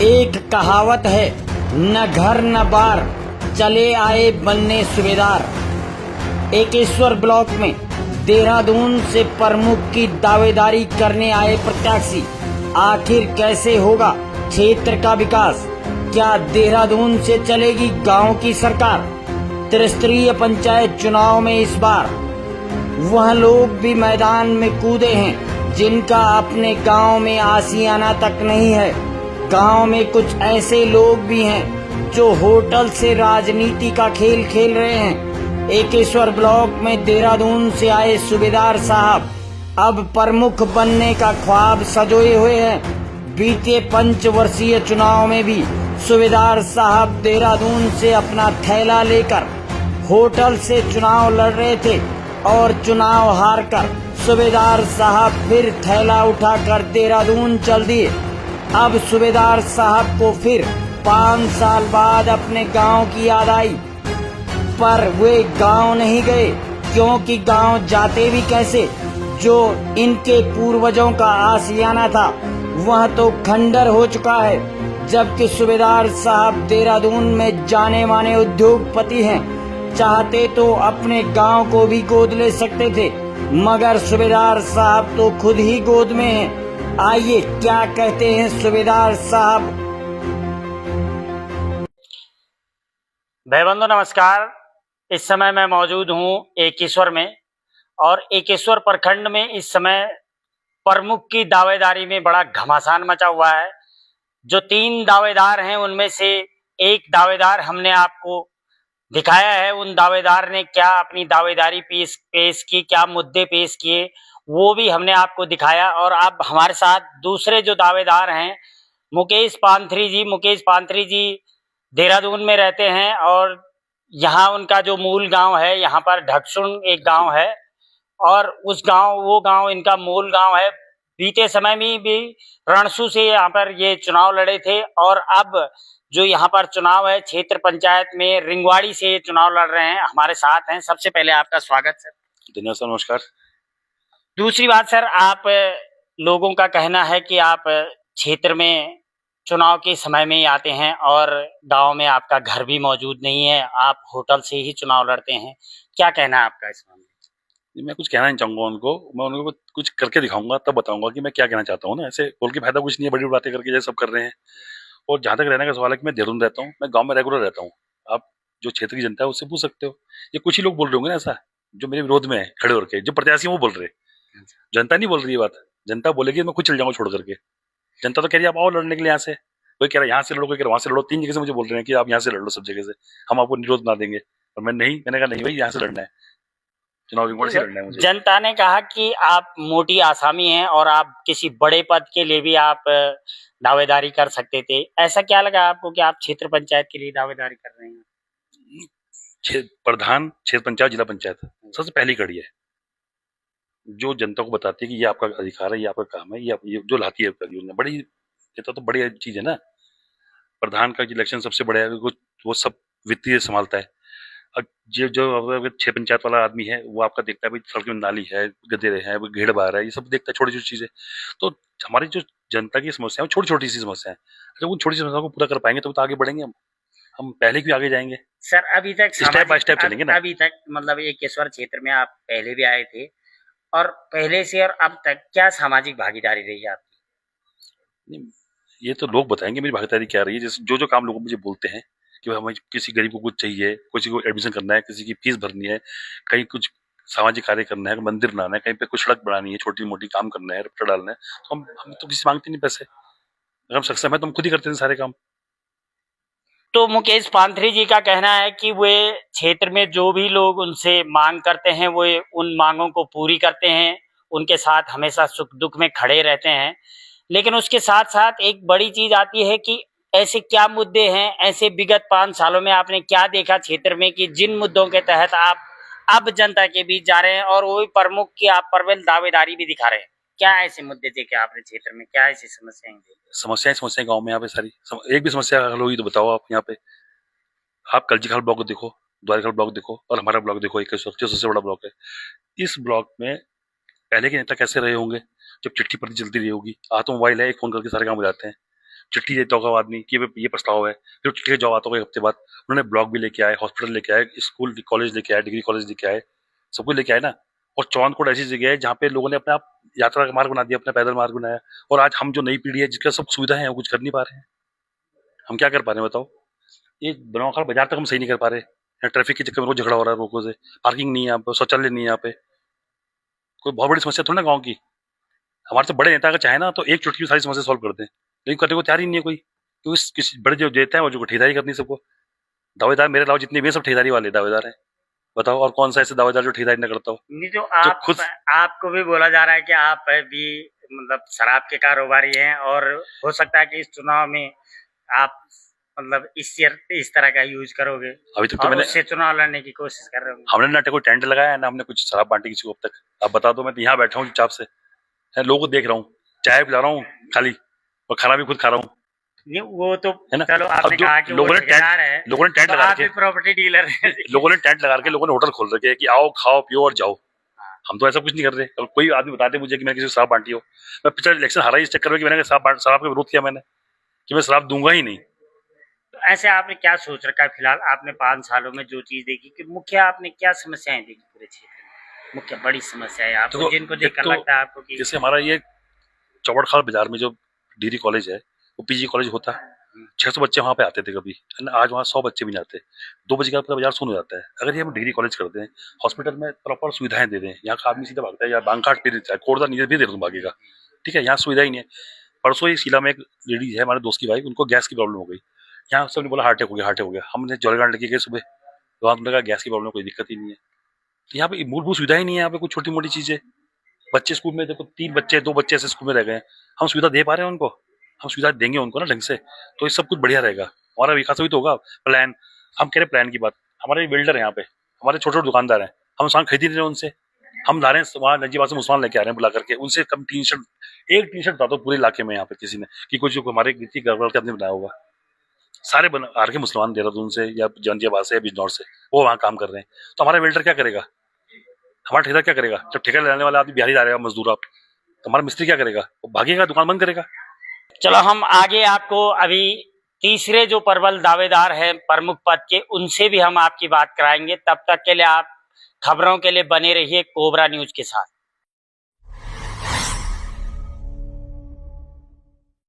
एक कहावत है, न घर न बार, चले आए बनने सूबेदार। एकेश्वर ब्लॉक में देहरादून से प्रमुख की दावेदारी करने आए प्रत्याशी, आखिर कैसे होगा क्षेत्र का विकास? क्या देहरादून से चलेगी गांव की सरकार? त्रिस्तरीय पंचायत चुनाव में इस बार वह लोग भी मैदान में कूदे हैं जिनका अपने गांव में आशियाना तक नहीं है। गांव में कुछ ऐसे लोग भी हैं जो होटल से राजनीति का खेल खेल रहे हैं। एकेश्वर ब्लॉक में देहरादून से आए सूबेदार साहब अब प्रमुख बनने का ख्वाब सजोए हुए हैं। बीते पंचवर्षीय चुनाव में भी सूबेदार साहब देहरादून से अपना थैला लेकर होटल से चुनाव लड़ रहे थे और चुनाव हारकर सूबेदार साहब फिर थैला उठाकर देहरादून चल दिए। अब सूबेदार साहब को फिर 5 साल बाद अपने गांव की याद आई, पर वे गांव नहीं गए, क्योंकि गांव जाते भी कैसे? जो इनके पूर्वजों का आशियाना था वह तो खंडर हो चुका है। जबकि सूबेदार साहब देहरादून में जाने माने उद्योगपति हैं, चाहते तो अपने गांव को भी गोद ले सकते थे, मगर सूबेदार साहब तो खुद ही गोद में हैं। आइए क्या कहते हैं सूबेदार साहब। भाई बंधु नमस्कार। इस समय मैं मौजूद हूँ एकेश्वर में, और एकेश्वर प्रखंड में इस समय प्रमुख की दावेदारी में बड़ा घमासान मचा हुआ है। जो 3 दावेदार हैं उनमें से एक दावेदार हमने आपको दिखाया है। उन दावेदार ने क्या अपनी दावेदारी पेश की, क्या मुद्दे पेश किए, वो भी हमने आपको दिखाया। और अब हमारे साथ दूसरे जो दावेदार हैं मुकेश पांथरी जी देहरादून में रहते हैं, और यहाँ उनका जो मूल गांव है, यहाँ पर ढकसुन एक गांव है और वो गांव इनका मूल गांव है। बीते समय में भी रणसू से यहाँ पर ये चुनाव लड़े थे, और अब जो यहाँ पर चुनाव है क्षेत्र पंचायत में रिंगवाड़ी से ये चुनाव लड़ रहे हैं। हमारे साथ हैं। सबसे पहले आपका स्वागत सर। धन्यवाद सर, नमस्कार। दूसरी बात सर, आप लोगों का कहना है कि आप क्षेत्र में चुनाव के समय में ही आते हैं और गांव में आपका घर भी मौजूद नहीं है, आप होटल से ही चुनाव लड़ते हैं। क्या कहना है आपका इस मामले में? मैं कुछ कहना नहीं चाहूंगा उनको, मैं उनको कुछ करके दिखाऊंगा, तब बताऊंगा कि मैं क्या कहना चाहता हूँ ना। ऐसे बोल के फायदा कुछ नहीं है, बड़ी बातें करके जैसे सब कर रहे हैं। और जहां तक रहने का सवाल है कि मैं देहरादून रहता हूँ, मैं गाँव में रेगुलर रहता हूँ। आप जो क्षेत्र की जनता है उससे पूछ सकते हो। ये कुछ ही लोग बोल रहे होंगे ना ऐसा, जो मेरे विरोध में है खड़े होकर, जो प्रत्याशी वो बोल रहे। जनता नहीं बोल रही है बात। जनता बोलेगी मैं खुद चल जाऊंगा छोड़ करके। जनता तो कह रही है आप आओ लड़ने के लिए यहाँ से। कोई कह रहा है यहाँ से लड़ो, कोई कह रहा है वहां से लड़ो। 3 जगह से मुझे बोल रहे हैं कि आप यहाँ से लड़ लो, सब जगह से हम आपको निरोध बना देंगे। और मैंने कहा नहीं भाई, यहाँ से लड़ना है, चुनाव रिंगवाड़ी से लड़ना है मुझे। जनता ने कहा कि आप मोटी आसामी हैं और आप किसी बड़े पद के लिए भी आप दावेदारी कर सकते थे। ऐसा क्या लगा आपको कि आप क्षेत्र पंचायत के लिए दावेदारी कर रहे हैं? प्रधान क्षेत्र पंचायत, जिला पंचायत सबसे पहली कड़ी है, जो जनता को बताती है कि ये आपका अधिकार है, ये आपका काम है, ये जो लाती है योजना। बड़ी ये तो बड़ी चीज है ना। प्रधान का इलेक्शन सबसे बड़ा है, वो सब वित्तीय संभालता है। अब जो जो 6 पंचायत वाला आदमी है वो आपका देखता है भाई सड़क में नाली है, गड्ढे है, घेड़ बार है, ये सब देखता है, छोटी छोटी चीजें। तो हमारी जो जनता की समस्या है छोटी छोटी सी समस्या है। अगर उन छोटी समस्याओं को पूरा कर पाएंगे तो आगे बढ़ेंगे। हम पहले भी आगे जाएंगे सर। अभी तक स्टेप बाय स्टेप चलेंगे ना। अभी तक मतलब एकेश्वर क्षेत्र में आप पहले भी आए थे, और पहले से और अब तक क्या सामाजिक भागीदारी रही है आपकी? ये तो लोग बताएंगे मेरी भागीदारी क्या रही है। जैसे जो काम लोग मुझे बोलते हैं कि हमें किसी गरीब को कुछ चाहिए, किसी को एडमिशन करना है, किसी की फीस भरनी है, कहीं कुछ सामाजिक कार्य करना है, मंदिर बनाना है, कहीं पे कुछ सड़क बनानी है, छोटी मोटी काम करना है, रपटा डालना है, तो हम तो किसी मांगते नहीं पैसे। अगर हम सक्षम है तो हम खुद ही करते हैं सारे काम। तो मुकेश पांथरी जी का कहना है कि वे क्षेत्र में जो भी लोग उनसे मांग करते हैं वो उन मांगों को पूरी करते हैं, उनके साथ हमेशा सुख दुख में खड़े रहते हैं। लेकिन उसके साथ साथ एक बड़ी चीज आती है कि ऐसे क्या मुद्दे हैं, ऐसे विगत 5 सालों में आपने क्या देखा क्षेत्र में कि जिन मुद्दों के तहत आप अब जनता के बीच जा रहे हैं और वो भी प्रमुख की आप प्रबल दावेदारी भी दिखा रहे हैं? क्या ऐसे मुद्दे देखे आपने क्षेत्र में, क्या ऐसी समस्याएं देखी? समस्याएं गाँव में यहाँ पे सारी एक भी समस्या हल हुई तो बताओ। आप यहाँ पे आप कलजीखाल ब्लॉक देखो, द्वारिखाल ब्लॉक देखो, और हमारा ब्लॉक देखो, एक सबसे बड़ा ब्लॉक है। इस ब्लॉक में पहले के नेता कैसे रहे होंगे? जब चिट्ठी पत्र चलती रही होगी, आज तो मोबाइल है, एक फोन करके सारे काम हो जाते हैं। चिट्ठी देता होगा आदमी कि ये प्रस्ताव है, फिर चिट्ठी का जवाब आता होगा एक हफ्ते बाद। उन्होंने ब्लॉक भी लेके आए, हॉस्पिटल लेके आए, स्कूल कॉलेज लेके आए, डिग्री कॉलेज लेके आए, सब कुछ लेके आए ना। और चौनकोट ऐसी जगह है जहाँ पे लोगों ने अपने आप यात्रा का मार्ग बना दिया, अपना पैदल मार्ग बनाया। और आज हम जो नई पीढ़ी है जिसका सब सुविधाएं हैं वो कुछ कर नहीं पा रहे हैं। हम क्या कर पा रहे हैं बताओ? ये बनवाखड़ बाजार तक हम सही नहीं कर पा रहे हैं। ट्रैफिक के चक्कर में रोज झगड़ा हो रहा है लोगों से, पार्किंग नहीं है यहाँ पे, शौचालय नहीं है यहाँ पे। कोई बहुत बड़ी समस्या थोड़ी ना गाँव की। हमारे तो बड़े नेता अगर चाहे ना तो एक चुटकी में सारी समस्या सॉल्व कर दें, लेकिन करने को तैयार ही नहीं है कोई, क्योंकि किसी बड़े जो देते हैं वो जो ठेकेदारी करनी सबको। दावेदार मेरे अलावा जितने भी हैं सब ठेकेदारी वाले दावेदार हैं। बताओ और कौन सा ऐसे दावेदार जो ठेकेदारी न करता हो? नहीं, जो आप खुद आपको भी बोला जा रहा है कि आप भी मतलब शराब के कारोबारी हैं और हो सकता है कि इस चुनाव में आप मतलब इस तरह का यूज करोगे अभी तक तो और मैंने उससे चुनाव लड़ने की कोशिश कर रहे हो। हमने ना कोई टेंट लगाया है ना हमने कुछ शराब बांटी किसी को अब तक। आप बता दो, मैं तो यहाँ बैठा हूँ चुपचाप से, लोगों को देख रहा हूँ, चाय पिला रहा हूँ खाली, और खाना भी खुद खा रहा हूँ। नहीं, वो तो है ना? चलो आपने अब जो कहा कि लोगों वो ने ठेकेदार है, लोगों ने टेंट तो लगा आप के भी प्रॉपर्टी डीलर हैं। लोगों ने टेंट लगा के लोगों ने होटल खोल रखे हैं कि आओ खाओ पियो और जाओ। हम तो ऐसा कुछ नहीं कर रहे। अब कोई आदमी बताते मुझे कि मैंने किसी को शराब बांटी हो। मैं पिछले इलेक्शन हारा इस चक्कर में कि मैंने शराब का विरोध किया मैंने, कि मैं शराब दूंगा ही नहीं। तो ऐसे आपने क्या सोच रखा है फिलहाल? आपने 5 सालों में जो चीज देखी कि मुख्य आपने क्या समस्याएं देखी पूरे क्षेत्र में, मुख्य बड़ी समस्याएं आपको देखो, जिनको देखकर तो लगता है आपको कि जैसे हमारा ये चौबड़खाल बाजार में जो डिग्री कॉलेज है वो पीजी कॉलेज होता है, 600 बच्चे वहाँ पे आते थे कभी, आज वहाँ 100 बच्चे भी नहीं आते। 2 बजे का पूरा बाजार सुन हो जाता है। अगर ये हम डिग्री कॉलेज कर दें, हॉस्पिटल में प्रॉपर सुविधाएं दे दें, यहाँ का आदमी सीधा भागता है या बांग पे देता है, कोड़दा नीचे भी देर भागेगा। ठीक है, यहाँ सुविधा ही नहीं है। परसों ही शिला में एक लेडीज है हमारे दोस्त की वाइफ, उनको गैस की प्रॉब्लम हो गई। यहाँ सबने बोला हार्ट अटैक हो गया। हमने जोरगांड लेके गए सुबह, तो वहाँ तुमने कहा गैस की प्रॉब्लम कोई दिक्कत ही नहीं है। तो यहाँ पे मूलभूत सुविधा ही नहीं है। यहाँ पे कुछ छोटी मोटी चीजें, बच्चे स्कूल में देखो 3 बच्चे 2 बच्चे ऐसे स्कूल में रह गए, हम सुविधा दे पा रहे हैं उनको? हम सुविधा देंगे उनको ना ढंग से तो ये सब कुछ बढ़िया रहेगा, हमारा विकास भी तो होगा। प्लान, हम कह रहे प्लान की बात, हमारे बिल्डर है यहाँ पे, हमारे छोटे छोटे दुकानदार हैं, हम सामान खरीद ही नहीं रहे उनसे। हम ला रहे हैं वहाँ नजीबाद से मुसलमान लेके आ रहे हैं बुला करके, उनसे कम एक टी शर्ट बता दो पूरे इलाके में यहाँ पे किसी ने कि कुछ हमारे गड़बड़ के आदमी बनाया होगा। सारे आ रखे मुसलमान देहरादून से या जंजियाबाद से या बिजनौर से, वो वहाँ काम कर रहे हैं। तो हमारा बिल्डर क्या करेगा? हमारा ठेकेदार क्या करेगा? जब ठेका लेने वाला आदमी बिहारी आ रहेगा मजदूर, आप तो हमारा मिस्त्री क्या करेगा? वो भागेगा, दुकान बंद करेगा। चलो हम आगे आपको अभी तीसरे जो प्रबल दावेदार हैं प्रमुख पद के, उनसे भी हम आपकी बात कराएंगे। तब तक के लिए आप खबरों के लिए बने रहिए कोबरा न्यूज के साथ।